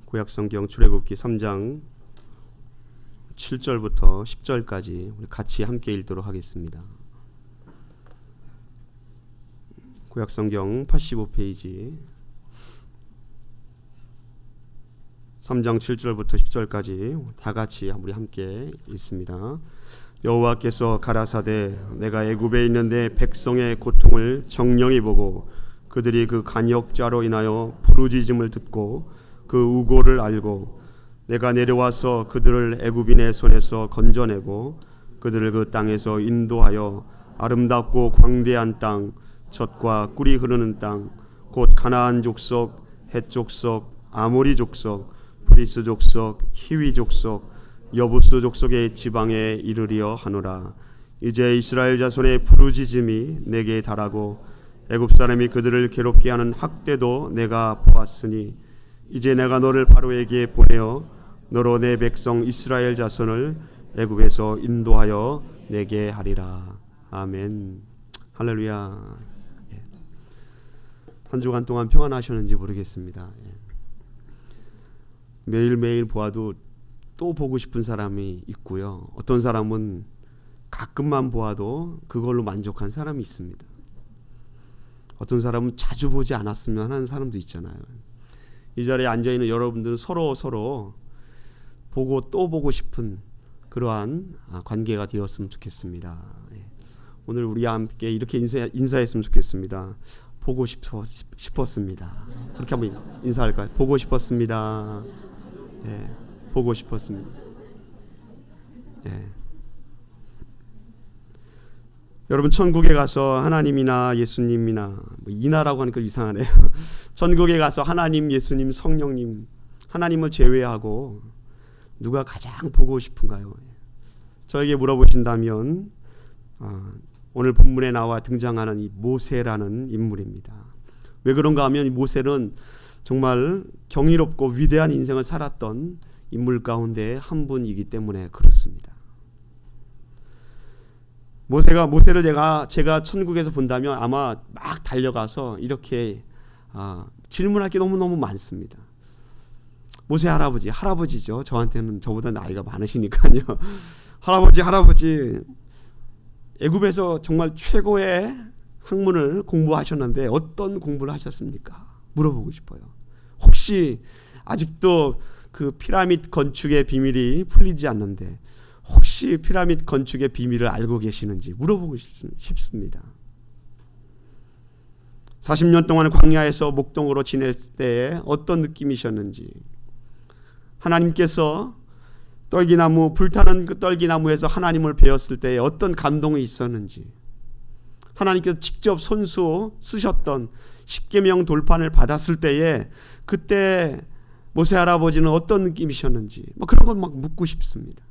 구약성경 출애굽기 3장 7절부터 10절까지 우리 같이 함께 읽도록 하겠습니다. 구약성경 85페이지 3장 7절부터 10절까지 다 같이 우리 함께 읽습니다. 여호와께서 가라사대 내가 애굽에 있는 내 백성의 고통을 정령히 보고 그들이 그 간역자로 인하여 부르짖음을 듣고 그 우고를 알고 내가 내려와서 그들을 애굽인의 손에서 건져내고 그들을 그 땅에서 인도하여 아름답고 광대한 땅 젖과 꿀이 흐르는 땅 곧 가나안 족속, 헷 족속, 아모리 족속, 브리스 족속, 히위 족속, 여부스 족속의 지방에 이르리어 하노라. 이제 이스라엘 자손의 부르짖음이 내게 달하고 애굽 사람이 그들을 괴롭게 하는 학대도 내가 보았으니 이제 내가 너를 바로에게 보내어 너로 내 백성 이스라엘 자손을 애굽에서 인도하여 내게 하리라. 아멘. 할렐루야. 한 주간 동안 평안하셨는지 모르겠습니다. 매일매일 보아도 또 보고 싶은 사람이 있고요. 어떤 사람은 가끔만 보아도 그걸로 만족한 사람이 있습니다. 어떤 사람은 자주 보지 않았으면 하는 사람도 있잖아요. 이 자리에 앉아있는 여러분들은 서로 보고 또 보고 싶은 그러한 관계가 되었으면 좋겠습니다. 오늘 우리 함께 이렇게 인사했으면 좋겠습니다. 보고 싶었습니다. 그렇게 한번 인사할까요? 보고 싶었습니다. 보고 싶었습니다. 여러분 천국에 가서 하나님이나 예수님이나 이나라고 하니까 이상하네요. 천국에 가서 하나님, 예수님, 성령님, 하나님을 제외하고 누가 가장 보고 싶은가요? 저에게 물어보신다면 오늘 본문에 나와 등장하는 이 모세라는 인물입니다. 왜 그런가 하면 이 모세는 정말 경이롭고 위대한 인생을 살았던 인물 가운데 한 분이기 때문에 그렇습니다. 모세를 제가 천국에서 본다면 아마 막 달려가서 이렇게 질문할 게 너무너무 많습니다. 모세 할아버지죠. 저한테는 저보다 나이가 많으시니까요. 할아버지 애굽에서 정말 최고의 학문을 공부하셨는데 어떤 공부를 하셨습니까? 물어보고 싶어요. 혹시 아직도 그 피라미드 건축의 비밀이 풀리지 않는데 혹시 피라미드 건축의 비밀을 알고 계시는지 물어보고 싶습니다. 40년 동안 광야에서 목동으로 지낼 때에 어떤 느낌이셨는지, 하나님께서 불타는 그 떨기나무에서 하나님을 배웠을 때에 어떤 감동이 있었는지, 하나님께서 직접 손수 쓰셨던 십계명 돌판을 받았을 때에 그때 모세 할아버지는 어떤 느낌이셨는지 그런 걸 막 묻고 싶습니다.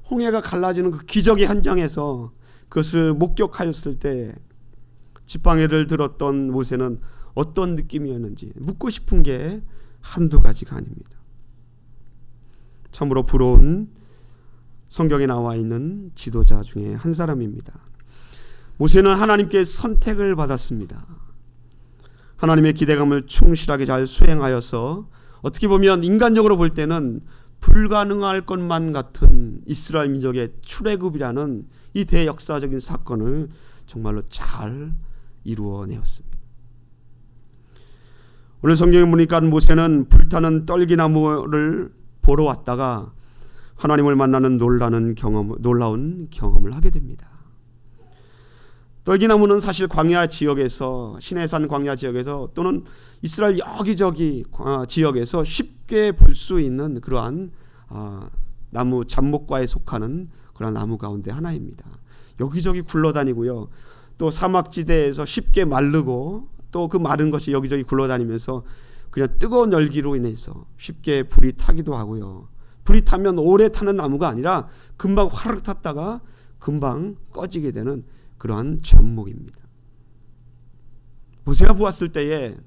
홍해가 갈라지는 그 기적의 현장에서 그것을 목격하였을 때 지팡이를 들었던 모세는 어떤 느낌이었는지 묻고 싶은 게 한두 가지가 아닙니다. 참으로 부러운 성경에 나와 있는 지도자 중에 한 사람입니다. 모세는 하나님께 선택을 받았습니다. 하나님의 기대감을 충실하게 잘 수행하여서 어떻게 보면 인간적으로 볼 때는 불가능할 것만 같은 이스라엘 민족의 출애굽이라는 이 대역사적인 사건을 정말로 잘 이루어내었습니다. 오늘 성경에 보니까 모세는 불타는 떨기나무를 보러 왔다가 하나님을 만나는 놀라운 경험을 하게 됩니다. 떨기나무는 사실 광야 지역에서, 시내산 광야 지역에서 또는 이스라엘 여기저기 지역에서 쉽게 볼 수 있는 그러한 나무 잡목과에 속하는 그런 나무 가운데 하나입니다. 여기저기 굴러다니고요. 또 사막지대에서 쉽게 마르고 또 그 마른 것이 여기저기 굴러다니면서 그냥 뜨거운 열기로 인해서 쉽게 불이 타기도 하고요. 불이 타면 오래 타는 나무가 아니라 금방 화르르 탔다가 금방 꺼지게 되는 그러한 잡목입니다. 모세가 보았을 때에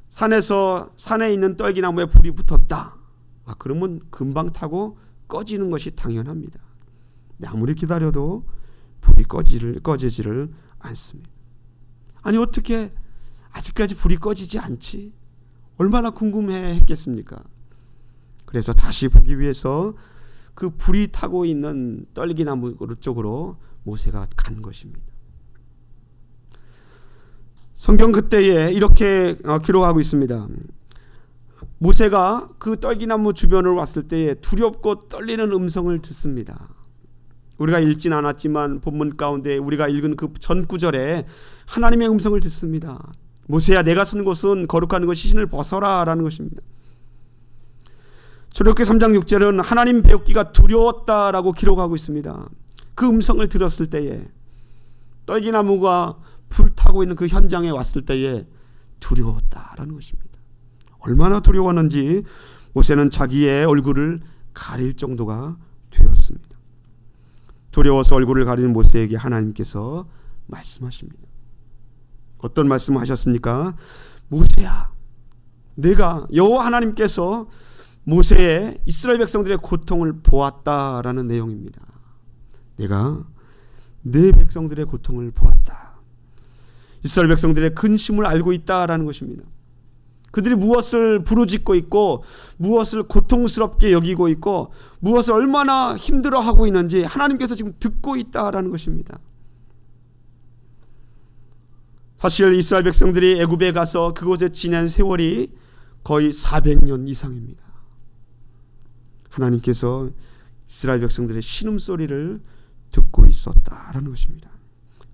산에 있는 떨기나무에 불이 붙었다. 그러면 금방 타고 꺼지는 것이 당연합니다. 아무리 기다려도 불이 꺼지지를 않습니다. 아니 어떻게 아직까지 불이 꺼지지 않지? 얼마나 궁금해 했겠습니까? 그래서 다시 보기 위해서 그 불이 타고 있는 떨기나무 쪽으로 모세가 간 것입니다. 성경 그때에 이렇게 기록하고 있습니다. 모세가 그 떨기나무 주변으로 왔을 때에 두렵고 떨리는 음성을 듣습니다. 우리가 읽진 않았지만 본문 가운데 우리가 읽은 그 전 구절에 하나님의 음성을 듣습니다. 모세야, 내가 선 곳은 거룩한 것이 신을 벗어라 라는 것입니다. 출애굽기 3장 6절은 하나님 배우기가 두려웠다라고 기록하고 있습니다. 그 음성을 들었을 때에 떨기나무가 불타고 있는 그 현장에 왔을 때에 두려웠다라는 것입니다. 얼마나 두려웠는지 모세는 자기의 얼굴을 가릴 정도가 되었습니다. 두려워서 얼굴을 가리는 모세에게 하나님께서 말씀하십니다. 어떤 말씀을 하셨습니까? 모세야, 내가 여호와 하나님께서 모세의 이스라엘 백성들의 고통을 보았다라는 내용입니다. 내가 내 백성들의 고통을 보았다. 이스라엘 백성들의 근심을 알고 있다라는 것입니다. 그들이 무엇을 부르짖고 있고 무엇을 고통스럽게 여기고 있고 무엇을 얼마나 힘들어하고 있는지 하나님께서 지금 듣고 있다라는 것입니다. 사실 이스라엘 백성들이 애굽에 가서 그곳에 지낸 세월이 거의 400년 이상입니다. 하나님께서 이스라엘 백성들의 신음소리를 듣고 있었다라는 것입니다.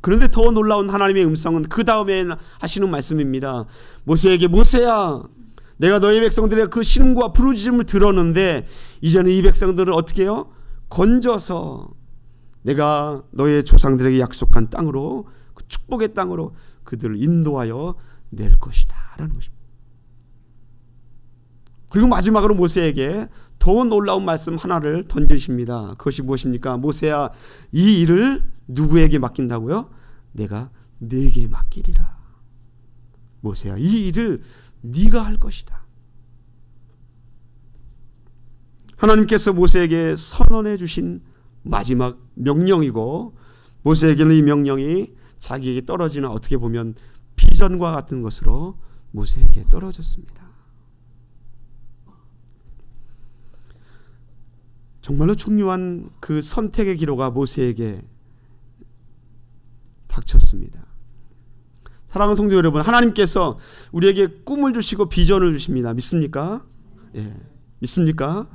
그런데 더 놀라운 하나님의 음성은 그 다음에 하시는 말씀입니다. 모세에게, 모세야, 내가 너희 백성들의 그 신음과 부르짖음을 들었는데 이제는 이 백성들을 어떻게 해요? 건져서 내가 너의 조상들에게 약속한 땅으로, 그 축복의 땅으로 그들을 인도하여 낼 것이다 라는 것입니다. 그리고 마지막으로 모세에게 더 놀라운 말씀 하나를 던지십니다. 그것이 무엇입니까? 모세야, 이 일을 누구에게 맡긴다고요? 내가 네게 맡기리라. 모세야, 이 일을 네가 할 것이다. 하나님께서 모세에게 선언해 주신 마지막 명령이고, 모세에게는 이 명령이 자기에게 떨어지는, 어떻게 보면 비전과 같은 것으로 모세에게 떨어졌습니다. 정말로 중요한 그 선택의 기로가 모세에게 닥쳤습니다. 사랑하는 성도 여러분, 하나님께서 우리에게 꿈을 주시고 비전을 주십니다. 믿습니까? 예. 믿습니까?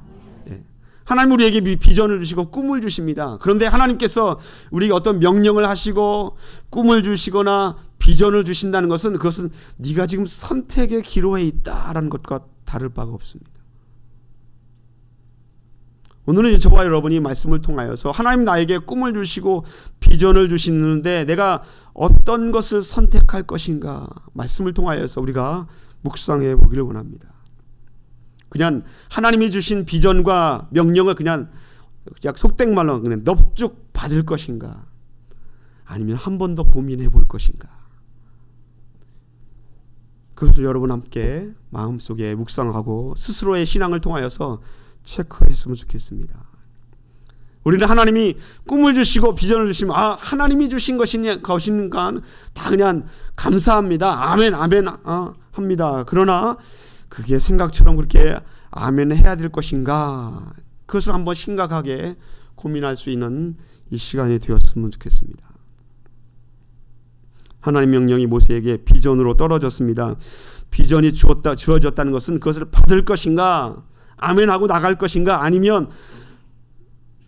예. 하나님 우리에게 비전을 주시고 꿈을 주십니다. 그런데 하나님께서 우리에게 어떤 명령을 하시고 꿈을 주시거나 비전을 주신다는 것은, 그것은 네가 지금 선택의 기로에 있다라는 것과 다를 바가 없습니다. 오늘은 저와 여러분이 말씀을 통하여서 하나님 나에게 꿈을 주시고 비전을 주시는데 내가 어떤 것을 선택할 것인가, 말씀을 통하여서 우리가 묵상해 보기를 원합니다. 그냥 하나님이 주신 비전과 명령을 그냥 속된 말로 그냥 넙죽 받을 것인가, 아니면 한 번 더 고민해 볼 것인가, 그것을 여러분 함께 마음속에 묵상하고 스스로의 신앙을 통하여서 체크했으면 좋겠습니다. 우리는 하나님이 꿈을 주시고 비전을 주시면 하나님이 주신 것인가 다 그냥 감사합니다. 아멘 아멘 합니다. 그러나 그게 생각처럼 그렇게 아멘 해야 될 것인가, 그것을 한번 심각하게 고민할 수 있는 이 시간이 되었으면 좋겠습니다. 하나님의 명령이 모세에게 비전으로 떨어졌습니다. 비전이 주어졌다는 것은 그것을 받을 것인가, 아멘하고 나갈 것인가, 아니면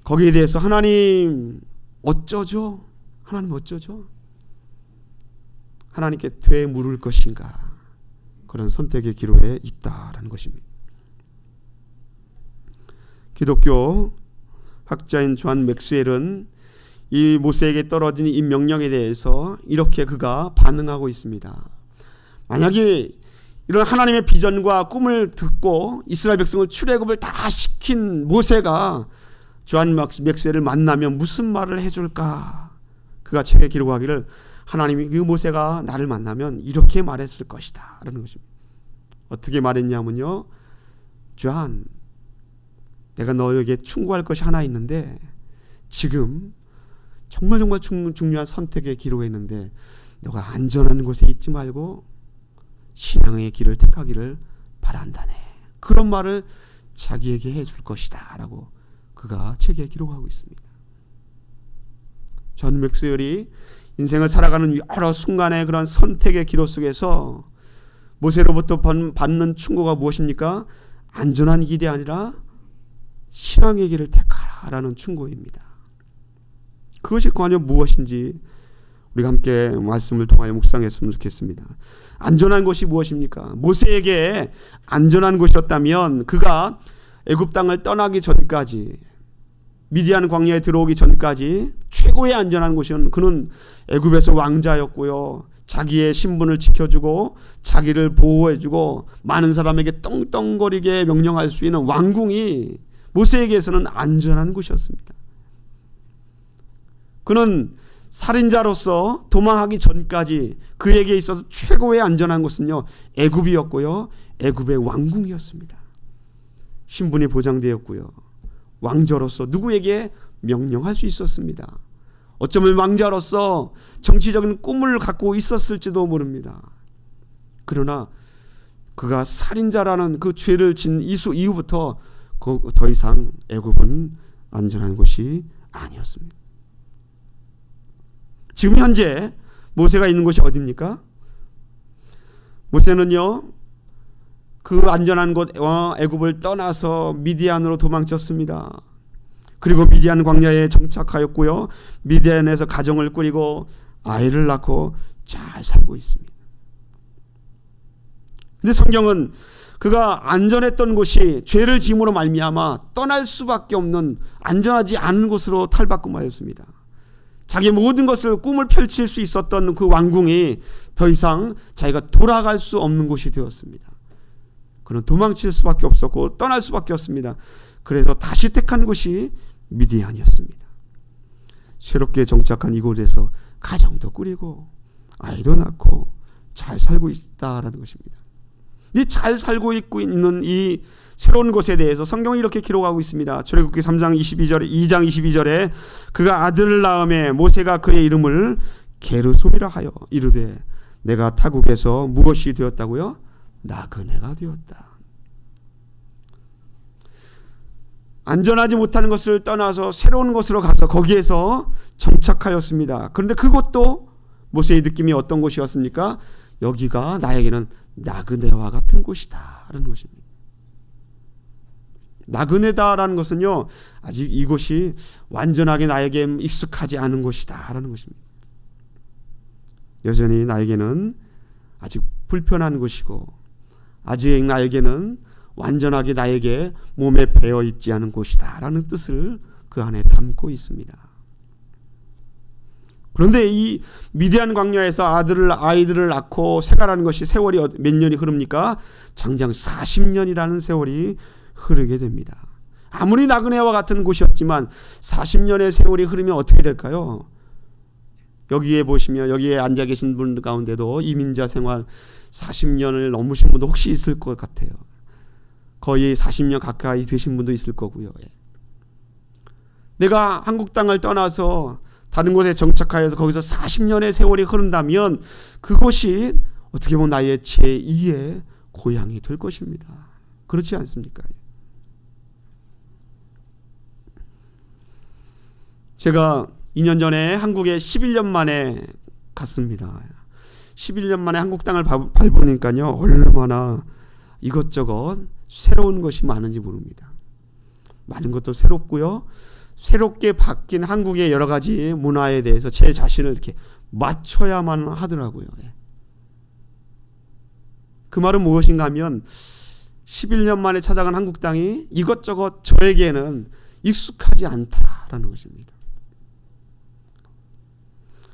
거기에 대해서 하나님 어쩌죠? 하나님 어쩌죠? 하나님께 되물을 것인가, 그런 선택의 기로에 있다라는 것입니다. 기독교 학자인 존 맥스웰은 이 모세에게 떨어진 이 명령에 대해서 이렇게 그가 반응하고 있습니다. 만약에 이런 하나님의 비전과 꿈을 듣고 이스라엘 백성을 출애굽을 다 시킨 모세가 존 맥스웰을 만나면 무슨 말을 해줄까? 그가 책에 기록하기를, 하나님이 그 모세가 나를 만나면 이렇게 말했을 것이다 라는 것입니다. 어떻게 말했냐면요, 존, 내가 너에게 충고할 것이 하나 있는데 지금 정말 중요한 선택의 기로에 있는데 너가 안전한 곳에 있지 말고 신앙의 길을 택하기를 바란다네. 그런 말을 자기에게 해줄 것이다 라고 그가 책에 기록하고 있습니다. 존 맥스웰이 인생을 살아가는 여러 순간의 그런 선택의 기로 속에서 모세로부터 받는 충고가 무엇입니까? 안전한 길이 아니라 신앙의 길을 택하라라는 충고입니다. 그것이 과연 무엇인지 우리가 함께 말씀을 통하여 묵상했으면 좋겠습니다. 안전한 곳이 무엇입니까? 모세에게 안전한 곳이었다면 그가 애굽 땅을 떠나기 전까지, 미디안 광야에 들어오기 전까지 최고의 안전한 곳은 그는 애굽에서 왕자였고요. 자기의 신분을 지켜주고 자기를 보호해주고 많은 사람에게 떵떵거리게 명령할 수 있는 왕궁이 모세에게서는 안전한 곳이었습니다. 그는 살인자로서 도망하기 전까지 그에게 있어서 최고의 안전한 곳은요, 애굽이었고요. 애굽의 왕궁이었습니다. 신분이 보장되었고요. 왕자로서 누구에게 명령할 수 있었습니다. 어쩌면 왕자로서 정치적인 꿈을 갖고 있었을지도 모릅니다. 그러나 그가 살인자라는 그 죄를 진 이후부터 더 이상 애굽은 안전한 곳이 아니었습니다. 지금 현재 모세가 있는 곳이 어디입니까? 모세는요, 그 안전한 곳 애굽을 떠나서 미디안으로 도망쳤습니다. 그리고 미디안 광야에 정착하였고요. 미디안에서 가정을 꾸리고 아이를 낳고 잘 살고 있습니다. 근데 성경은 그가 안전했던 곳이 죄를 지음으로 말미암아 떠날 수밖에 없는 안전하지 않은 곳으로 탈바꿈하였습니다. 자기 모든 것을 꿈을 펼칠 수 있었던 그 왕궁이 더 이상 자기가 돌아갈 수 없는 곳이 되었습니다. 그는 도망칠 수밖에 없었고 떠날 수밖에 없습니다. 그래서 다시 택한 곳이 미디안이었습니다. 새롭게 정착한 이곳에서 가정도 꾸리고 아이도 낳고 잘 살고 있다라는 것입니다. 이 잘 살고 있는 이 새로운 곳에 대해서 성경이 이렇게 기록하고 있습니다. 출애굽기 2장 22절에 그가 아들을 낳음에 모세가 그의 이름을 게르솜이라 하여 이르되 내가 타국에서 무엇이 되었다고요? 나그네가 되었다. 안전하지 못하는 것을 떠나서 새로운 곳으로 가서 거기에서 정착하였습니다. 그런데 그곳도 모세의 느낌이 어떤 곳이었습니까? 여기가 나에게는 나그네와 같은 곳이다 라는 것입니다. 나그네다라는 것은요, 아직 이곳이 완전하게 나에게 익숙하지 않은 곳이다 라는 것입니다. 여전히 나에게는 아직 불편한 곳이고 아직 나에게는 완전하게 나에게 몸에 배어 있지 않은 곳이다 라는 뜻을 그 안에 담고 있습니다. 그런데 이 미디안 광야에서 아이들을 낳고 생활하는 것이 세월이 몇 년이 흐릅니까? 장장 40년이라는 세월이 흐르게 됩니다. 아무리 나그네와 같은 곳이었지만 40년의 세월이 흐르면 어떻게 될까요? 여기에 보시면 여기에 앉아 계신 분 가운데도 이민자 생활 40년을 넘으신 분도 혹시 있을 것 같아요. 거의 40년 가까이 되신 분도 있을 거고요. 내가 한국 땅을 떠나서 다른 곳에 정착하여서 거기서 40년의 세월이 흐른다면 그곳이 어떻게 보면 나의 제2의 고향이 될 것입니다. 그렇지 않습니까? 제가 2년 전에 한국에 11년 만에 갔습니다. 11년 만에 한국 땅을 밟으니까요, 얼마나 이것저것 새로운 것이 많은지 모릅니다. 많은 것도 새롭고요, 새롭게 바뀐 한국의 여러 가지 문화에 대해서 제 자신을 이렇게 맞춰야만 하더라고요. 그 말은 무엇인가 하면 11년 만에 찾아간 한국 땅이 이것저것 저에게는 익숙하지 않다라는 것입니다.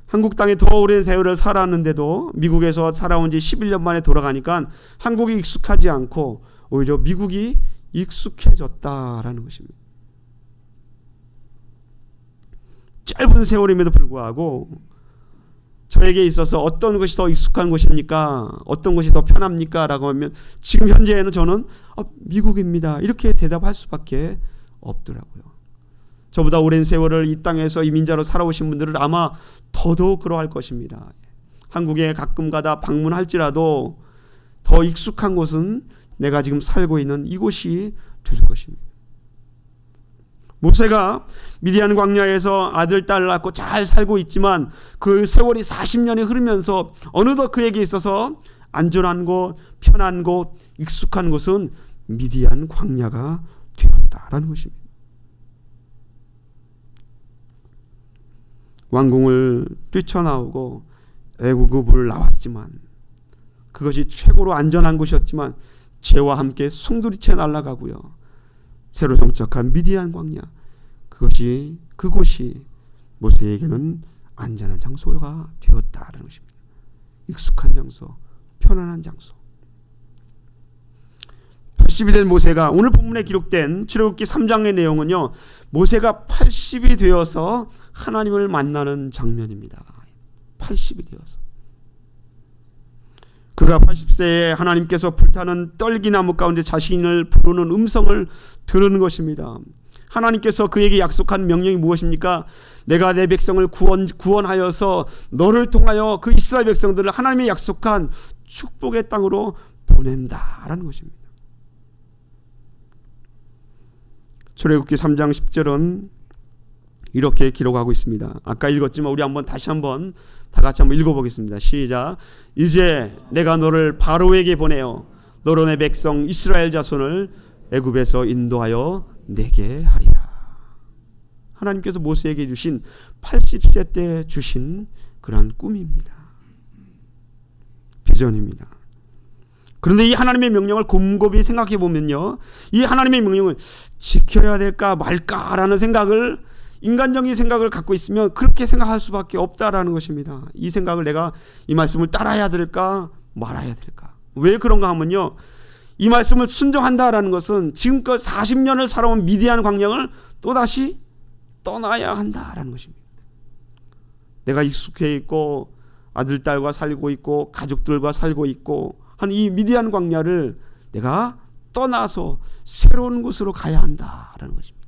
한국 땅에 더 오랜 세월을 살았는데도 미국에서 살아온 지 11년 만에 돌아가니까 한국이 익숙하지 않고 오히려 미국이 익숙해졌다라는 것입니다. 짧은 세월임에도 불구하고 저에게 있어서 어떤 것이 더 익숙한 것입니까? 어떤 것이 더 편합니까? 라고 하면 지금 현재에는 저는 미국입니다. 이렇게 대답할 수밖에 없더라고요. 저보다 오랜 세월을 이 땅에서 이민자로 살아오신 분들은 아마 더더욱 그러할 것입니다. 한국에 가끔 가다 방문할지라도 더 익숙한 곳은 내가 지금 살고 있는 이곳이 될 것입니다. 모세가 미디안 광야에서 아들, 딸 낳고 잘 살고 있지만 그 세월이 40년이 흐르면서 어느덧 그에게 있어서 안전한 곳, 편한 곳, 익숙한 곳은 미디안 광야가 되었다라는 것입니다. 왕궁을 뛰쳐나오고 애굽을 나왔지만 그것이 최고로 안전한 곳이었지만 죄와 함께 송두리째 날아가고요. 새로 정착한 미디안 광야, 그곳이 모세에게는 안전한 장소가 되었다는 것입니다. 익숙한 장소, 편안한 장소. 80이 된 모세가, 오늘 본문에 기록된 출애굽기 3장의 내용은요, 모세가 80이 되어서 하나님을 만나는 장면입니다. 80이 되어서 그가 80세에 하나님께서 불타는 떨기나무 가운데 자신을 부르는 음성을 들은 것입니다. 하나님께서 그에게 약속한 명령이 무엇입니까? 내가 내 백성을 구원하여서 너를 통하여 그 이스라엘 백성들을 하나님의 약속한 축복의 땅으로 보낸다라는 것입니다. 출애굽기 3장 10절은 이렇게 기록하고 있습니다. 아까 읽었지만 우리 다시 한번 다 같이 한번 읽어보겠습니다. 시작. 이제 내가 너를 바로에게 보내어 너로 내 백성 이스라엘 자손을 애굽에서 인도하여 내게 하리라. 하나님께서 모세에게 주신 80세 때 주신 그러한 꿈입니다. 비전입니다. 그런데 이 하나님의 명령을 곰곰이 생각해 보면요, 이 하나님의 명령을 지켜야 될까 말까라는 생각을, 인간적인 생각을 갖고 있으면 그렇게 생각할 수밖에 없다라는 것입니다. 이 생각을 내가 이 말씀을 따라야 될까 말아야 될까. 왜 그런가 하면요, 이 말씀을 순종한다라는 것은 지금껏 40년을 살아온 미디안 광야를 또다시 떠나야 한다라는 것입니다. 내가 익숙해 있고 아들, 딸과 살고 있고 가족들과 살고 있고 한 이 미디안 광야를 내가 떠나서 새로운 곳으로 가야 한다라는 것입니다.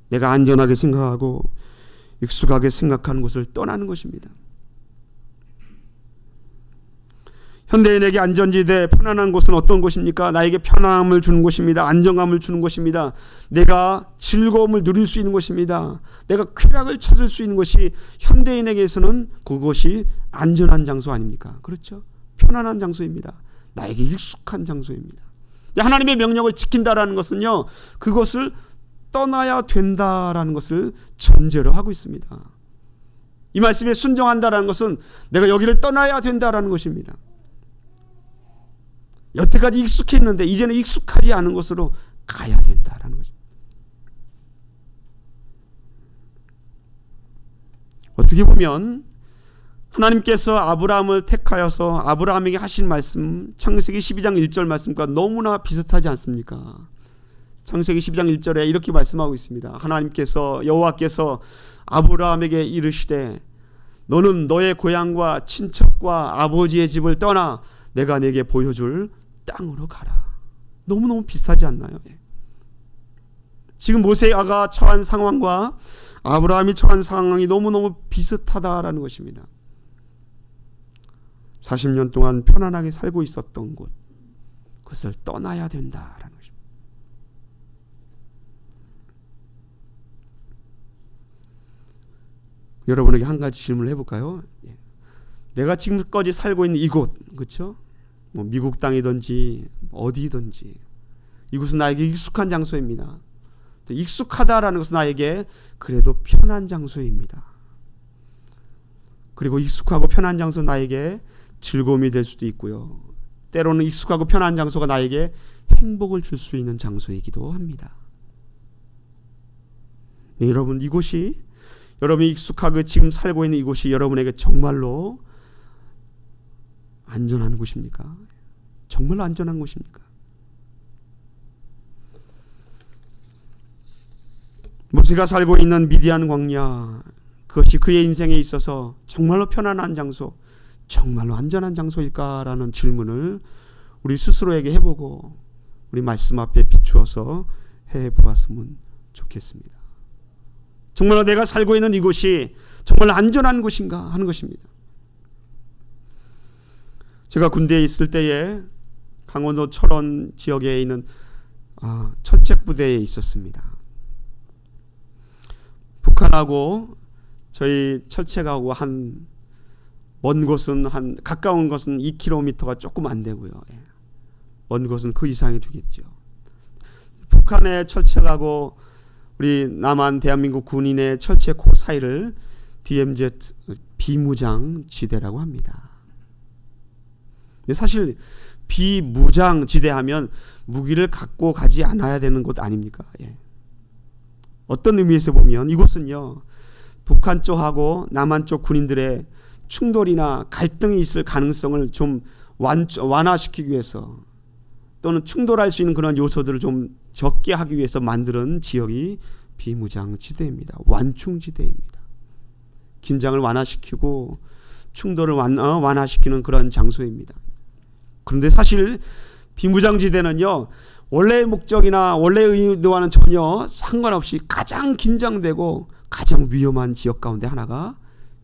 내가 안전하게 생각하고 익숙하게 생각하는 곳을 떠나는 것입니다. 현대인에게 안전지대, 편안한 곳은 어떤 곳입니까? 나에게 편안함을 주는 곳입니다. 안정감을 주는 곳입니다. 내가 즐거움을 누릴 수 있는 곳입니다. 내가 쾌락을 찾을 수 있는 것이 현대인에게서는 그것이 안전한 장소 아닙니까? 그렇죠? 편안한 장소입니다. 나에게 익숙한 장소입니다. 하나님의 명령을 지킨다라는 것은요, 그것을 떠나야 된다라는 것을 전제로 하고 있습니다. 이 말씀에 순종한다라는 것은 내가 여기를 떠나야 된다라는 것입니다. 여태까지 익숙했는데 이제는 익숙하지 않은 곳으로 가야 된다라는 것입니다. 어떻게 보면 하나님께서 아브라함을 택하여서 아브라함에게 하신 말씀, 창세기 12장 1절 말씀과 너무나 비슷하지 않습니까? 창세기 12장 1절에 이렇게 말씀하고 있습니다. 하나님께서, 여호와께서 아브라함에게 이르시되 너는 너의 고향과 친척과 아버지의 집을 떠나 내가 내게 보여줄 땅으로 가라. 너무너무 비슷하지 않나요? 지금 모세가 처한 상황과 아브라함이 처한 상황이 너무너무 비슷하다라는 것입니다. 40년 동안 편안하게 살고 있었던 곳, 그것을 떠나야 된다라는 것입니다. 여러분에게 한 가지 질문을 해볼까요? 내가 지금까지 살고 있는 이곳, 그렇죠? 뭐 미국 땅이든지 어디든지 이곳은 나에게 익숙한 장소입니다. 익숙하다라는 것은 나에게 그래도 편한 장소입니다. 그리고 익숙하고 편한 장소 나에게 즐거움이 될 수도 있고요. 때로는 익숙하고 편한 장소가 나에게 행복을 줄 수 있는 장소이기도 합니다. 네, 여러분, 이곳이, 여러분이 익숙하게 지금 살고 있는 이곳이 여러분에게 정말로 안전한 곳입니까? 정말로 안전한 곳입니까? 모세가 살고 있는 미디안 광야, 그것이 그의 인생에 있어서 정말로 편안한 장소, 정말로 안전한 장소일까라는 질문을 우리 스스로에게 해보고 우리 말씀 앞에 비추어서 해보았으면 좋겠습니다. 정말로 내가 살고 있는 이곳이 정말 안전한 곳인가 하는 것입니다. 제가 군대에 있을 때에 강원도 철원 지역에 있는 철책 부대에 있었습니다. 북한하고 저희 철책하고 먼 곳은 가까운 곳은 2km가 조금 안 되고요. 먼 곳은 그 이상이 되겠죠. 북한의 철책하고 우리 남한 대한민국 군인의 철책 그 사이를 DMZ 비무장 지대라고 합니다. 사실 비무장 지대하면 무기를 갖고 가지 않아야 되는 곳 아닙니까? 어떤 의미에서 보면 이곳은요, 북한 쪽하고 남한 쪽 군인들의 충돌이나 갈등이 있을 가능성을 좀 완화시키기 위해서, 또는 충돌할 수 있는 그런 요소들을 좀 적게 하기 위해서 만드는 지역이 비무장 지대입니다. 완충지대입니다. 긴장을 완화시키고 충돌을 완화시키는 그런 장소입니다. 그런데 사실 비무장지대는요, 원래의 목적이나 원래의 의도와는 전혀 상관없이 가장 긴장되고 가장 위험한 지역 가운데 하나가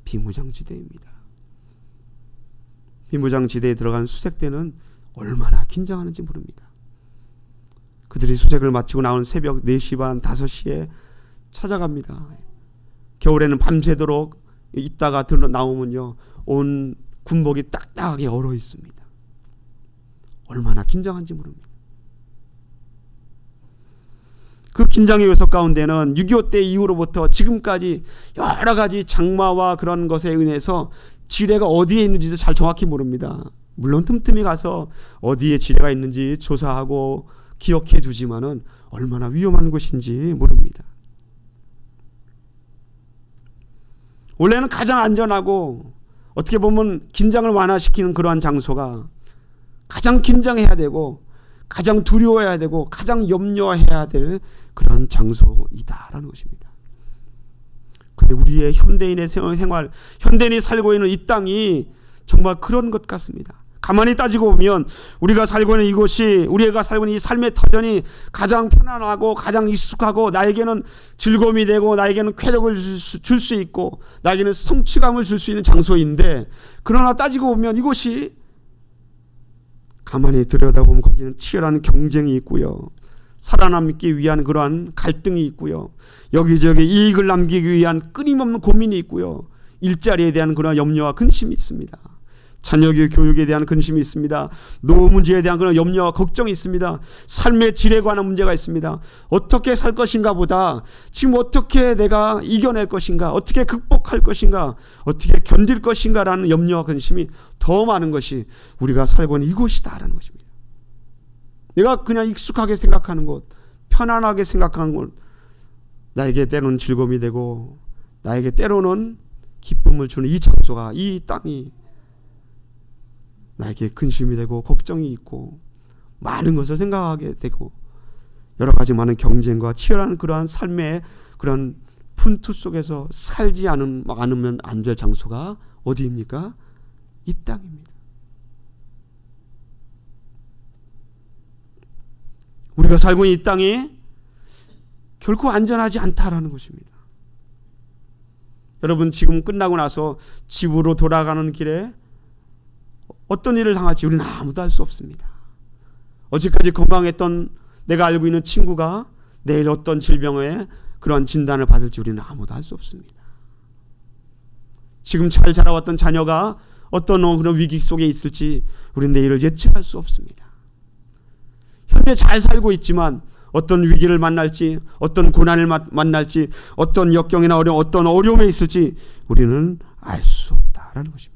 비무장지대입니다. 비무장지대에 들어간 수색대는 얼마나 긴장하는지 모릅니다. 그들이 수색을 마치고 나오는 새벽 4시 반, 5시에 찾아갑니다. 겨울에는 밤새도록 있다가 나오면요, 온 군복이 딱딱하게 얼어 있습니다. 얼마나 긴장한지 모릅니다. 그 긴장의 요소 가운데는 6.25 때 이후로부터 지금까지 여러 가지 장마와 그런 것에 의해서 지뢰가 어디에 있는지도 잘 정확히 모릅니다. 물론 틈틈이 가서 어디에 지뢰가 있는지 조사하고 기억해 두지만은 얼마나 위험한 곳인지 모릅니다. 원래는 가장 안전하고 어떻게 보면 긴장을 완화시키는 그러한 장소가 가장 긴장해야 되고 가장 두려워해야 되고 가장 염려해야 될 그런 장소이다라는 것입니다. 근데 우리의 현대인의 생활, 현대인이 살고 있는 이 땅이 정말 그런 것 같습니다. 가만히 따지고 보면 우리가 살고 있는 이곳이, 우리가 살고 있는 이 삶의 터전이 가장 편안하고 가장 익숙하고 나에게는 즐거움이 되고 나에게는 쾌락을 줄 수 있고 나에게는 성취감을 줄 수 있는 장소인데, 그러나 따지고 보면 이곳이 가만히 들여다보면 거기는 치열한 경쟁이 있고요, 살아남기 위한 그러한 갈등이 있고요, 여기저기 이익을 남기기 위한 끊임없는 고민이 있고요, 일자리에 대한 그런 염려와 근심이 있습니다. 자녀의 교육에 대한 근심이 있습니다. 노후 문제에 대한 그런 염려와 걱정이 있습니다. 삶의 질에 관한 문제가 있습니다. 어떻게 살 것인가 보다 지금 어떻게 내가 이겨낼 것인가, 어떻게 극복할 것인가, 어떻게 견딜 것인가라는 염려와 근심이 더 많은 것이 우리가 살고 있는 이곳이다라는 것입니다. 내가 그냥 익숙하게 생각하는 곳, 편안하게 생각하는 곳, 나에게 때로는 즐거움이 되고 나에게 때로는 기쁨을 주는 이 장소가, 이 땅이 나에게 근심이 되고 걱정이 있고 많은 것을 생각하게 되고 여러 가지 많은 경쟁과 치열한 그러한 삶의 그런 분투 속에서 살지 않으면 안 될 장소가 어디입니까? 이 땅입니다. 우리가 살고 있는 이 땅이 결코 안전하지 않다라는 것입니다. 여러분, 지금 끝나고 나서 집으로 돌아가는 길에 어떤 일을 당할지 우리는 아무도 알 수 없습니다. 어제까지 건강했던 내가 알고 있는 친구가 내일 어떤 질병에 그런 진단을 받을지 우리는 아무도 알 수 없습니다. 지금 잘 자라왔던 자녀가 어떤 그런 위기 속에 있을지 우리는 내일을 예측할 수 없습니다. 현재 잘 살고 있지만 어떤 위기를 만날지, 어떤 고난을 만날지, 어떤 역경이나 어떤 어려움에 있을지 우리는 알 수 없다라는 것입니다.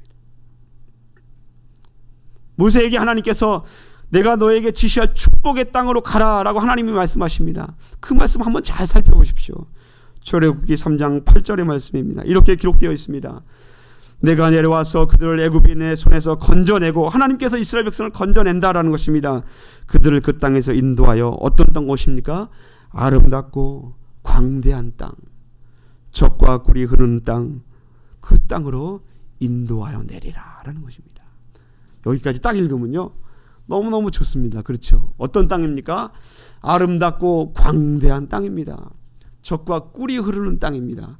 모세에게 하나님께서 내가 너에게 지시할 축복의 땅으로 가라라고 하나님이 말씀하십니다. 그 말씀 한번 잘 살펴보십시오. 출애굽기 3장 8절의 말씀입니다. 이렇게 기록되어 있습니다. 내가 내려와서 그들을 애굽인의 손에서 건져내고, 하나님께서 이스라엘 백성을 건져낸다라는 것입니다. 그들을 그 땅에서 인도하여 어떤 땅 곳입니까? 아름답고 광대한 땅, 젖과 꿀이 흐르는 땅, 그 땅으로 인도하여 내리라라는 것입니다. 여기까지 딱 읽으면요, 너무너무 좋습니다. 그렇죠? 어떤 땅입니까? 아름답고 광대한 땅입니다. 젖과 꿀이 흐르는 땅입니다.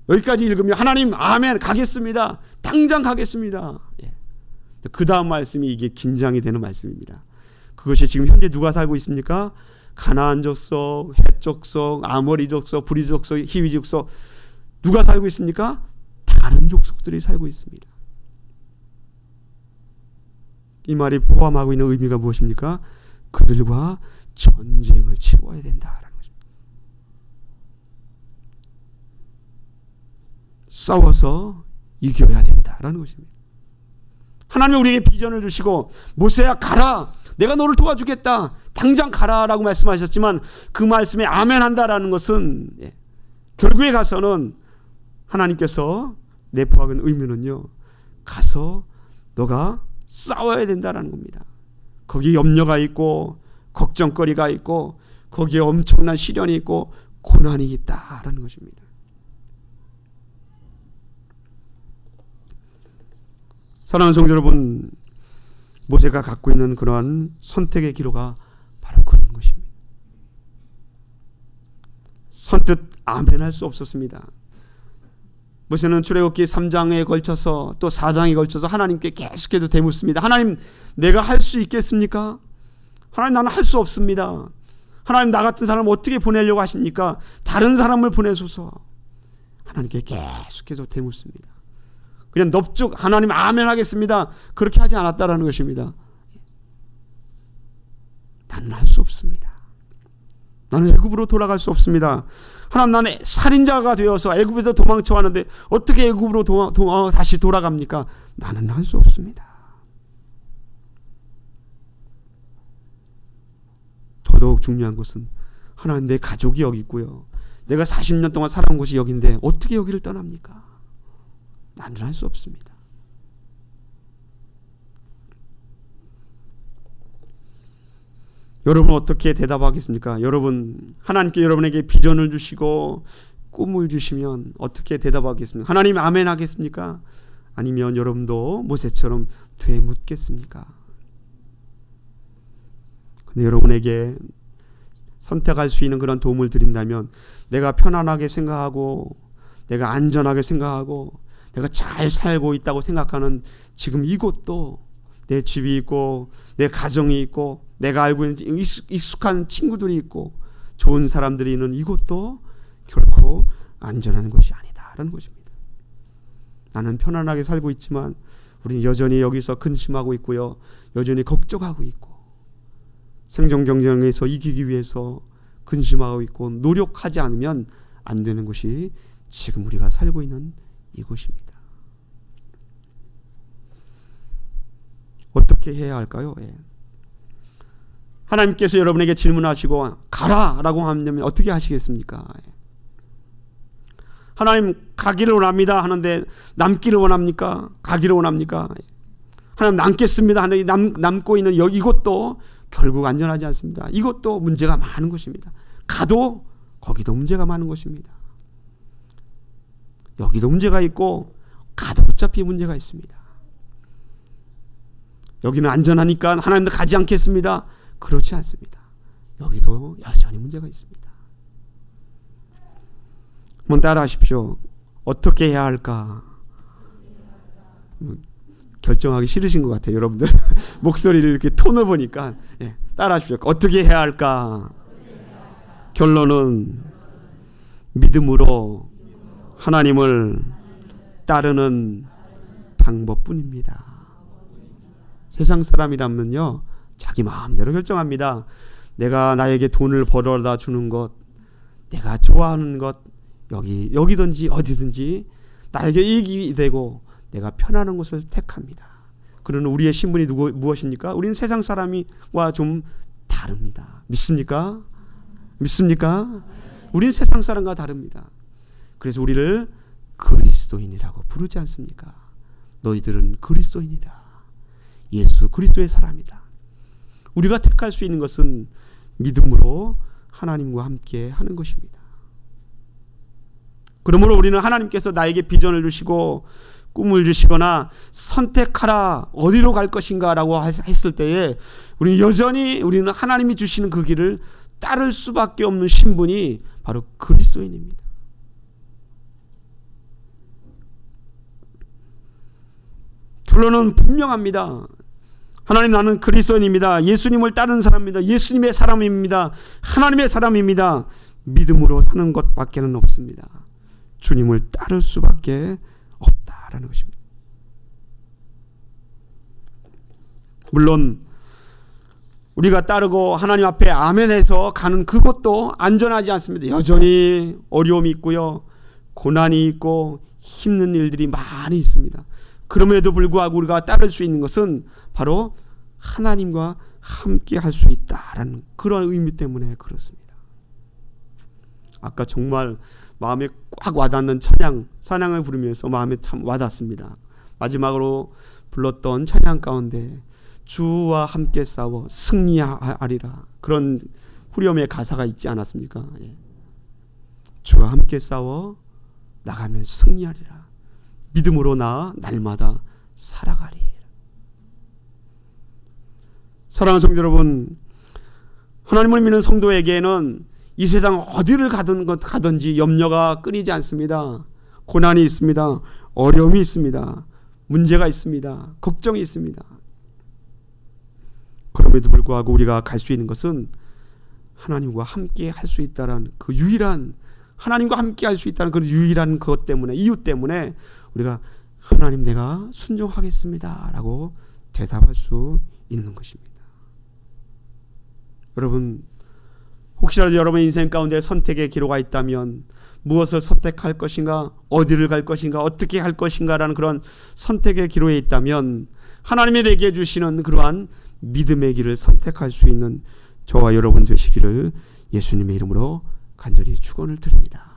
여기까지 읽으면 하나님 아멘, 가겠습니다. 당장 가겠습니다. 그 다음 말씀이 이게 긴장이 되는 말씀입니다. 그것이 지금 현재 누가 살고 있습니까? 가나안 족속, 헷 족속, 아모리 족속, 브리 족속, 히위 족속, 누가 살고 있습니까? 다른 족속들이 살고 있습니다. 이 말이 포함하고 있는 의미가 무엇입니까? 그들과 전쟁을 치러야 된다라는 것입니다. 싸워서 이겨야 된다라는 것입니다. 하나님이 우리에게 비전을 주시고 모세야 가라, 내가 너를 도와주겠다, 당장 가라라고 말씀하셨지만 그 말씀에 아멘한다라는 것은 결국에 가서는 하나님께서 내포하는 의미는요, 가서 너가 싸워야 된다라는 겁니다. 거기에 염려가 있고 걱정거리가 있고 거기에 엄청난 시련이 있고 고난이 있다라는 것입니다. 사랑하는 성도 여러분, 모세가 갖고 있는 그러한 선택의 기로가 바로 그런 것입니다. 선뜻 아멘할 수 없었습니다. 모세는 출애굽기 3장에 걸쳐서 또 4장에 걸쳐서 하나님께 계속해서 되묻습니다. 하나님, 내가 할 수 있겠습니까? 하나님, 나는 할 수 없습니다. 하나님, 나 같은 사람을 어떻게 보내려고 하십니까? 다른 사람을 보내소서. 하나님께 계속해서 되묻습니다. 그냥 넙죽 하나님 아멘 하겠습니다, 그렇게 하지 않았다라는 것입니다. 나는 할 수 없습니다. 나는 애굽으로 돌아갈 수 없습니다. 하나님, 나는 살인자가 되어서 애굽에서 도망쳐 왔는데 어떻게 애굽으로 다시 돌아갑니까? 나는 할 수 없습니다. 더더욱 중요한 것은 하나님, 내 가족이 여기 있고요, 내가 40년 동안 살아온 곳이 여기인데 어떻게 여기를 떠납니까? 나는 할 수 없습니다. 여러분 어떻게 대답하겠습니까? 여러분, 하나님께 여러분에게 비전을 주시고 꿈을 주시면 어떻게 대답하겠습니까? 하나님 아멘 하겠습니까? 아니면 여러분도 모세처럼 되묻겠습니까? 근데 여러분에게 선택할 수 있는 그런 도움을 드린다면, 내가 편안하게 생각하고 내가 안전하게 생각하고 내가 잘 살고 있다고 생각하는 지금 이곳도, 내 집이 있고 내 가정이 있고 내가 알고 있는 익숙한 친구들이 있고 좋은 사람들이 있는 이곳도 결코 안전한 것이 아니다라는 것입니다. 나는 편안하게 살고 있지만 우리는 여전히 여기서 근심하고 있고요, 여전히 걱정하고 있고 생존 경쟁에서 이기기 위해서 근심하고 있고 노력하지 않으면 안 되는 곳이 지금 우리가 살고 있는 이곳입니다. 어떻게 해야 할까요? 하나님께서 여러분에게 질문하시고 가라라고 하면 어떻게 하시겠습니까? 하나님, 가기를 원합니다 하는데 남기를 원합니까? 가기를 원합니까? 하나님, 남겠습니다 하는데 남고 있는 이곳도 결국 안전하지 않습니다. 이것도 문제가 많은 것입니다. 가도 거기도 문제가 많은 것입니다. 여기도 문제가 있고 가도 어차피 문제가 있습니다. 여기는 안전하니까 하나님도 가지 않겠습니다. 그렇지 않습니다. 여기도 여전히 문제가 있습니다. 한번 따라 하십시오. 어떻게 해야 할까? 결정하기 싫으신 것 같아요, 여러분들. 목소리를 이렇게 톤을 보니까. 따라 하십시오. 어떻게 해야 할까? 결론은 믿음으로 하나님을 따르는 방법뿐입니다. 세상 사람이라면요, 자기 마음대로 결정합니다. 내가 나에게 돈을 벌어다 주는 것, 내가 좋아하는 것, 여기든지 어디든지 나에게 이익이 되고 내가 편안한 것을 택합니다. 그러나 우리의 신분이 무엇입니까? 우리는 세상 사람과 좀 다릅니다. 믿습니까? 믿습니까? 우리는 세상 사람과 다릅니다. 그래서 우리를 그리스도인이라고 부르지 않습니까? 너희들은 그리스도인이라. 예수 그리스도의 사람이다. 우리가 택할 수 있는 것은 믿음으로 하나님과 함께 하는 것입니다. 그러므로 우리는 하나님께서 나에게 비전을 주시고 꿈을 주시거나 선택하라, 어디로 갈 것인가 라고 했을 때에 우리는 하나님이 주시는 그 길을 따를 수밖에 없는 신분이 바로 그리스도인입니다. 결론은 분명합니다. 하나님, 나는 그리스도인입니다. 예수님을 따르는 사람입니다. 예수님의 사람입니다. 하나님의 사람입니다. 믿음으로 사는 것밖에는 없습니다. 주님을 따를 수밖에 없다라는 것입니다. 물론 우리가 따르고 하나님 앞에 아멘해서 가는 그것도 안전하지 않습니다. 여전히 어려움이 있고요, 고난이 있고 힘든 일들이 많이 있습니다. 그럼에도 불구하고 우리가 따를 수 있는 것은 바로 하나님과 함께 할 수 있다라는 그런 의미 때문에 그렇습니다. 아까 정말 마음에 꽉 와닿는 찬양을 부르면서 마음에 참 와닿습니다. 마지막으로 불렀던 찬양 가운데 주와 함께 싸워 승리하리라, 그런 후렴의 가사가 있지 않았습니까? 주와 함께 싸워 나가면 승리하리라. 믿음으로 나 날마다 살아가리. 사랑하는 성도 여러분, 하나님을 믿는 성도에게는 이 세상 어디를 가든지 염려가 끊이지 않습니다. 고난이 있습니다. 어려움이 있습니다. 문제가 있습니다. 걱정이 있습니다. 그럼에도 불구하고 우리가 갈 수 있는 것은 하나님과 함께 할 수 있다는 그 유일한, 하나님과 함께 할 수 있다는 그 유일한 그것 때문에, 이유 때문에 우리가 하나님, 내가 순종하겠습니다 라고 대답할 수 있는 것입니다. 여러분, 혹시라도 여러분의 인생 가운데 선택의 기로가 있다면 무엇을 선택할 것인가, 어디를 갈 것인가, 어떻게 할 것인가 라는 그런 선택의 기로에 있다면 하나님이 내게 주시는 그러한 믿음의 길을 선택할 수 있는 저와 여러분 되시기를 예수님의 이름으로 간절히 축원을 드립니다.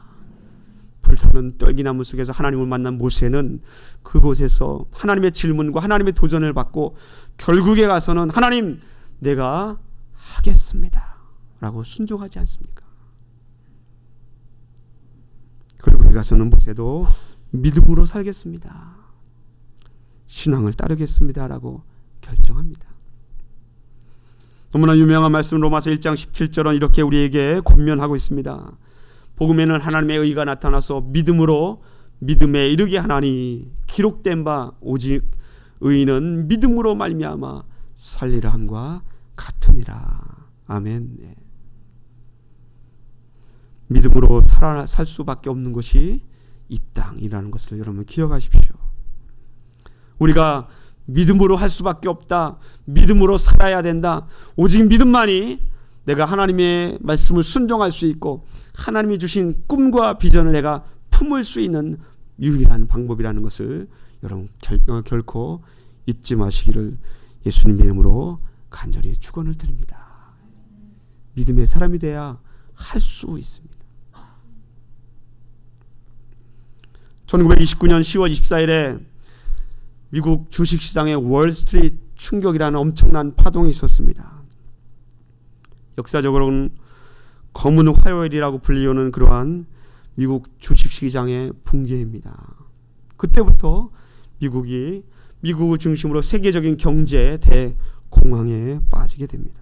불타는 떨기나무 속에서 하나님을 만난 모세는 그곳에서 하나님의 질문과 하나님의 도전을 받고 결국에 가서는 하나님, 내가 하겠습니다 라고 순종하지 않습니까? 결국에 가서는 모세도 믿음으로 살겠습니다, 신앙을 따르겠습니다 라고 결정합니다. 너무나 유명한 말씀 로마서 1장 17절은 이렇게 우리에게 권면하고 있습니다. 복음에는 하나님의 의가 나타나서 믿음으로 믿음에 이르게 하나니 기록된 바 오직 의인은 믿음으로 말미암아 살리라 함과 같으니라. 아멘. 네. 믿음으로 살 수밖에 없는 것이 이 땅이라는 것을 여러분 기억하십시오. 우리가 믿음으로 할 수밖에 없다, 믿음으로 살아야 된다, 오직 믿음만이 내가 하나님의 말씀을 순종할 수 있고 하나님이 주신 꿈과 비전을 내가 품을 수 있는 유일한 방법이라는 것을 여러분 결코 잊지 마시기를 예수님의 이름으로 간절히 축원을 드립니다. 믿음의 사람이 돼야 할 수 있습니다. 1929년 10월 24일에 미국 주식시장에 월스트리트 충격이라는 엄청난 파동이 있었습니다. 역사적으로는 검은 화요일이라고 불리우는 그러한 미국 주식시장의 붕괴입니다. 그때부터 미국을 중심으로 세계적인 경제 대공황에 빠지게 됩니다.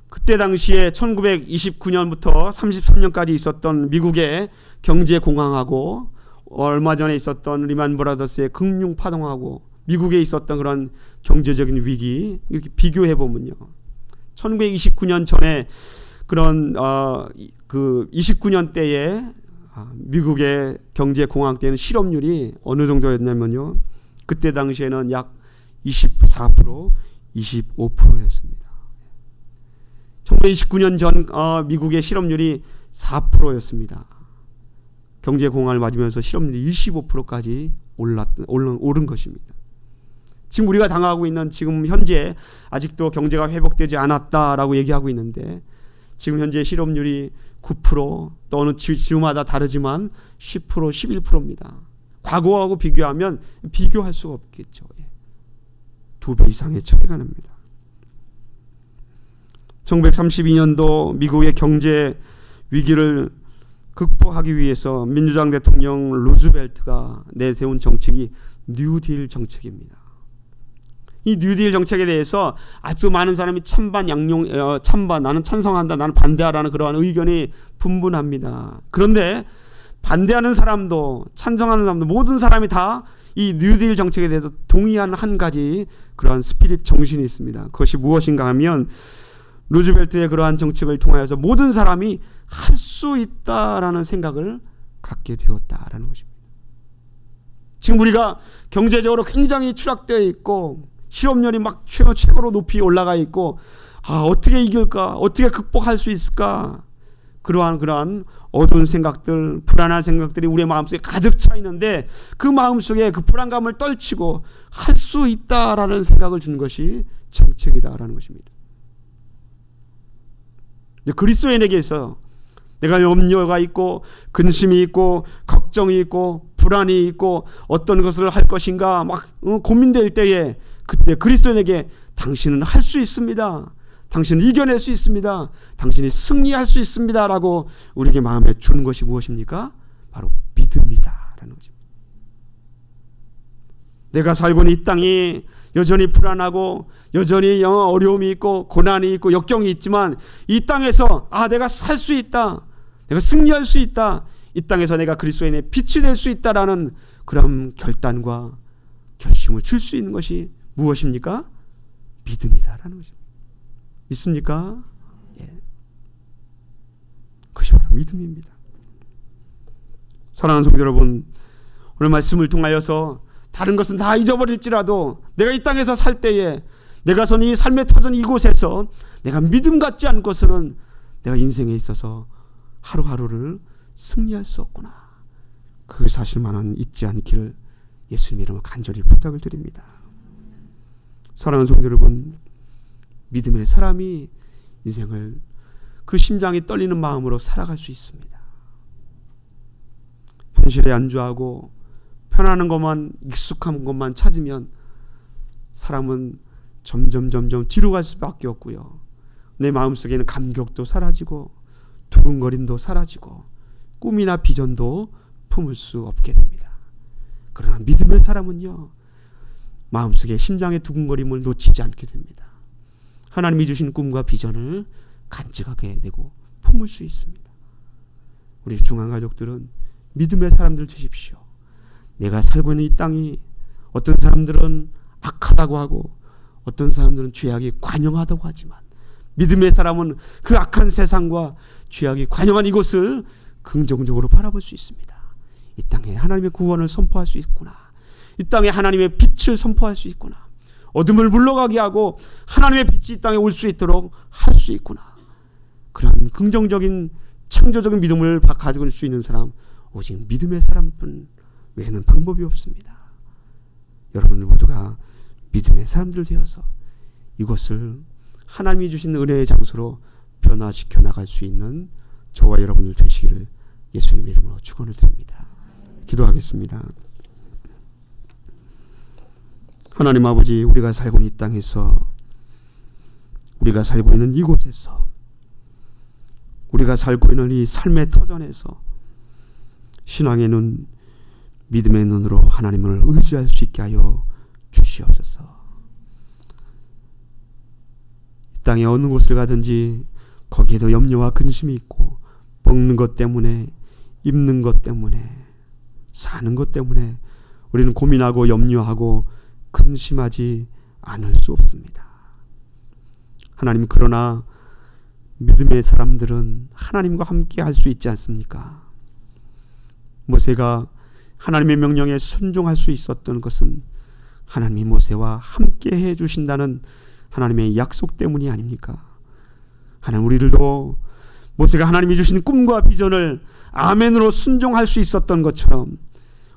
그때 당시에 1929년부터 33년까지 있었던 미국의 경제 공황하고 얼마 전에 있었던 리만 브라더스의 금융 파동하고 미국에 있었던 그런 경제적인 위기 이렇게 비교해 보면요, 1929년 전에 그런 그 29년 때에 미국의 경제 공황 때는 실업률이 어느 정도였냐면요, 그때 당시에는 약 24%, 25%였습니다. 1929년 전 미국의 실업률이 4%였습니다. 경제 공황을 맞으면서 실업률이 25%까지 오른 것입니다. 지금 우리가 당하고 있는 지금 현재 아직도 경제가 회복되지 않았다라고 얘기하고 있는데 지금 현재 실업률이 9%, 또 어느 지구마다 다르지만 10%, 11%입니다. 과거하고 비교하면 비교할 수가 없겠죠. 2배 이상의 차이가 납니다. 1932년도 미국의 경제 위기를 극복하기 위해서 민주당 대통령 루즈벨트가 내세운 정책이 뉴딜 정책입니다. 이 뉴딜 정책에 대해서 아주 많은 사람이 찬반 나는 찬성한다, 나는 반대하라는 그러한 의견이 분분합니다. 그런데 반대하는 사람도 찬성하는 사람도 모든 사람이 다 이 뉴딜 정책에 대해서 동의하는 한 가지 그러한 스피릿 정신이 있습니다. 그것이 무엇인가 하면 루즈벨트의 그러한 정책을 통하여서 모든 사람이 할 수 있다라는 생각을 갖게 되었다라는 것입니다. 지금 우리가 경제적으로 굉장히 추락되어 있고 실업률이 막 최고로 높이 올라가 있고 어떻게 이길까? 어떻게 극복할 수 있을까? 그러한 어두운 생각들, 불안한 생각들이 우리의 마음속에 가득 차 있는데 그 마음속에 그 불안감을 떨치고 할 수 있다라는 생각을 주는 것이 정책이다라는 것입니다. 그리스도인에게서 내가 염려가 있고 근심이 있고 걱정이 있고 불안이 있고 어떤 것을 할 것인가 막 고민될 때에 그때 그리스도인에게 당신은 할 수 있습니다. 당신은 이겨낼 수 있습니다. 당신이 승리할 수 있습니다. 라고 우리에게 마음에 주는 것이 무엇입니까? 바로 믿음이다 라는 것입니다. 내가 살고 있는 이 땅이 여전히 불안하고 여전히 어려움이 있고 고난이 있고 역경이 있지만 이 땅에서 내가 살 수 있다. 내가 승리할 수 있다. 이 땅에서 내가 그리스도인의 빛이 될 수 있다라는 그런 결단과 결심을 줄 수 있는 것이 무엇입니까? 믿음이다라는 것입니다. 믿습니까? 예. 그것이 바로 믿음입니다. 사랑하는 성도 여러분, 오늘 말씀을 통하여서 다른 것은 다 잊어버릴지라도 내가 이 땅에서 살 때에 내가 선 이 삶의 터전 이곳에서 내가 믿음 갖지 않고서는 내가 인생에 있어서 하루하루를 승리할 수 없구나. 그 사실만은 잊지 않기를 예수님 이름으로 간절히 부탁을 드립니다. 사랑하는 성도 여러분, 믿음의 사람이 인생을 그 심장이 떨리는 마음으로 살아갈 수 있습니다. 현실에 안주하고 편안한 것만, 익숙한 것만 찾으면 사람은 점점 뒤로 갈 수밖에 없고요. 내 마음속에는 감격도 사라지고 두근거림도 사라지고 꿈이나 비전도 품을 수 없게 됩니다. 그러나 믿음의 사람은요, 마음속에 심장의 두근거림을 놓치지 않게 됩니다. 하나님이 주신 꿈과 비전을 간직하게 되고 품을 수 있습니다. 우리 중앙가족들은 믿음의 사람들 되십시오. 내가 살고 있는 이 땅이 어떤 사람들은 악하다고 하고 어떤 사람들은 죄악이 관영하다고 하지만 믿음의 사람은 그 악한 세상과 죄악이 관영한 이곳을 긍정적으로 바라볼 수 있습니다. 이 땅에 하나님의 구원을 선포할 수 있구나. 이 땅에 하나님의 빛을 선포할 수 있구나. 어둠을 물러가게 하고 하나님의 빛이 이 땅에 올 수 있도록 할 수 있구나. 그런 긍정적인 창조적인 믿음을 가지고 있을 수 있는 사람, 오직 믿음의 사람뿐 외에는 방법이 없습니다. 여러분들 모두가 믿음의 사람들 되어서 이곳을 하나님이 주신 은혜의 장소로 변화시켜 나갈 수 있는 저와 여러분들 되시기를 예수님의 이름으로 축원을 드립니다. 기도하겠습니다. 하나님 아버지, 우리가 살고 있는 이 땅에서, 우리가 살고 있는 이곳에서, 우리가 살고 있는 이 삶의 터전에서 신앙의 눈, 믿음의 눈으로 하나님을 의지할 수 있게 하여 주시옵소서. 이 땅의 어느 곳을 가든지 거기에도 염려와 근심이 있고 먹는 것 때문에, 입는 것 때문에, 사는 것 때문에 우리는 고민하고 염려하고 근심하지 않을 수 없습니다. 하나님, 그러나 믿음의 사람들은 하나님과 함께 할 수 있지 않습니까? 모세가 하나님의 명령에 순종할 수 있었던 것은 하나님이 모세와 함께 해주신다는 하나님의 약속 때문이 아닙니까? 하나님, 우리들도 모세가 하나님이 주신 꿈과 비전을 아멘으로 순종할 수 있었던 것처럼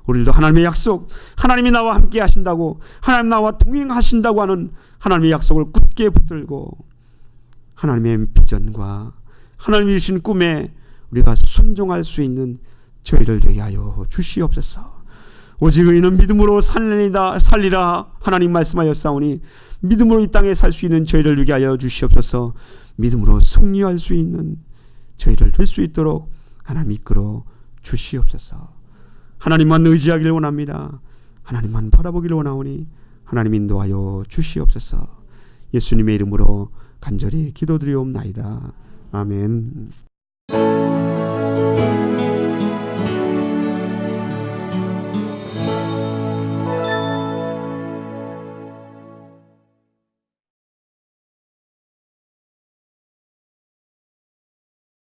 우리도 하나님의 약속, 하나님이 나와 함께 하신다고, 하나님 나와 동행하신다고 하는 하나님의 약속을 굳게 붙들고 하나님의 비전과 하나님이 주신 꿈에 우리가 순종할 수 있는 저희들 되게 하여 주시옵소서. 오직 의인은 믿음으로 살리라 하나님 말씀하였사오니 믿음으로 이 땅에 살 수 있는 저희들 되게 하여 주시옵소서. 믿음으로 승리할 수 있는 저희들 될 수 있도록 하나님 이끌어 주시옵소서. 하나님만 의지하기를 원합니다. 하나님만 바라보기를 원하오니 하나님 인도하여 주시옵소서. 예수님의 이름으로 간절히 기도드리옵나이다. 아멘.